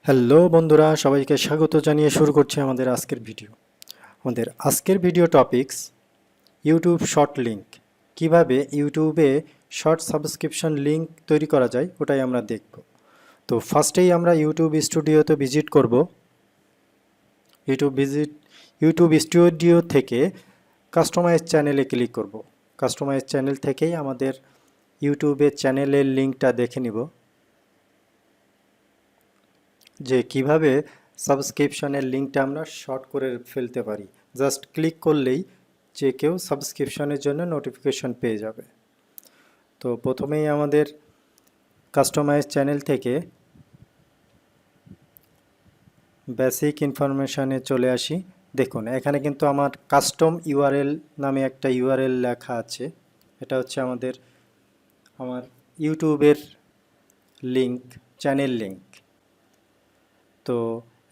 Hello বন্ধুরা, সবাইকে স্বাগত জানিয়ে শুরু করছি আমাদের আজকের ভিডিও। আমাদের আজকের video topics YouTube short link. কিভাবে ইউটিউবে শর্ট সাবস্ক্রিপশন লিঙ্ক তৈরি করা যায় ওটাই আমরা দেখব। তো ফার্স্টেই আমরা ইউটিউব স্টুডিওতে ভিজিট করব। ইউটিউব স্টুডিও থেকে কাস্টমাইজ চ্যানেলে ক্লিক করব। কাস্টমাইজ চ্যানেল থেকেই আমাদের ইউটিউবের চ্যানেলের লিঙ্কটা দেখে নিব যে কিভাবে সাবস্ক্রিপশনের লিঙ্কটা আমরা শর্ট করে ফেলতে পারি। জাস্ট ক্লিক করলেই যে কেউ সাবস্ক্রিপশনের জন্য নোটিফিকেশন পেয়ে যাবে। তো প্রথমেই আমাদের কাস্টমাইজ চ্যানেল থেকে বেসিক ইনফরমেশানে চলে আসি। দেখুন এখানে কিন্তু আমার কাস্টম ইউআরএল নামে একটা ইউআরএল লেখা আছে। এটা হচ্ছে আমার ইউটিউবের লিঙ্ক, চ্যানেল লিঙ্ক। তো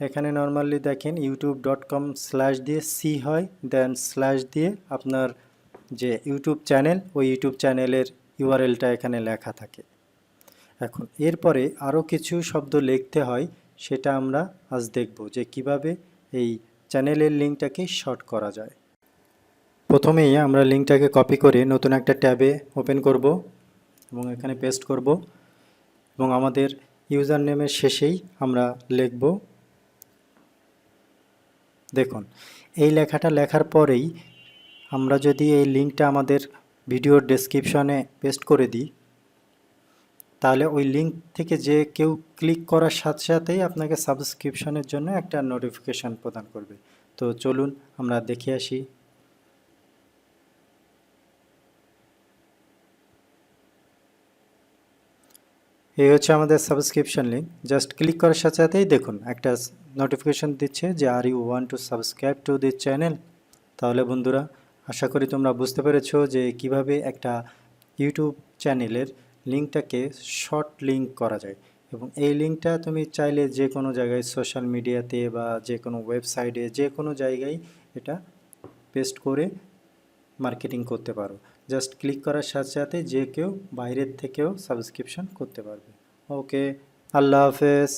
এখানে নর্মালি দেখেন youtube.com স্ল্যাশ দিয়ে সি হয়, দেন স্ল্যাশ দিয়ে আপনার যে ইউটিউব চ্যানেল, ওই ইউটিউব চ্যানেলের ইউআরএলটা এখানে লেখা থাকে। এখন এরপরে আরও কিছু শব্দ লিখতে হয়, সেটা আমরা আজ দেখব যে কিভাবে এই চ্যানেলের লিঙ্কটাকে শর্ট করা যায়। প্রথমেই আমরা লিঙ্কটাকে কপি করে নতুন একটা ট্যাবে ওপেন করব এবং এখানে পেস্ট করব এবং আমাদের ইউজার নেমের শেষেই আমরা লিখব। দেখুন এই লেখাটা লেখার পরেই আমরা যদি এই লিঙ্কটা আমাদের ভিডিওর ডেসক্রিপশনে পেস্ট করে দিই, তাহলে ওই লিঙ্ক থেকে যে কেউ ক্লিক করার সাথে সাথেই আপনাকে সাবস্ক্রিপশনের জন্য একটা নোটিফিকেশান প্রদান করবে। তো চলুন আমরা দেখে আসি। এই হচ্ছে আমাদের সাবস্ক্রিপশন লিঙ্ক। জাস্ট ক্লিক করার সাথে সাথেই দেখুন একটা নোটিফিকেশান দিচ্ছে যে are you want to subscribe to this channel. তাহলে বন্ধুরা, আশা করি তোমরা বুঝতে পেরেছো যে কিভাবে একটা ইউটিউব চ্যানেলের লিঙ্কটাকে শর্ট লিঙ্ক করা যায়। এবং এই লিঙ্কটা তুমি চাইলে যে কোনো জায়গায় সোশ্যাল মিডিয়াতে বা যে কোনো ওয়েবসাইটে যে কোনো জায়গায় এটা পেস্ট করে মার্কেটিং করতে পারো। জাস্ট ক্লিক করার সাথে সাথে যে কেউ বাইরের থেকেও সাবস্ক্রিপশন করতে পারবে। ওকে, আল্লাহ হাফেজ।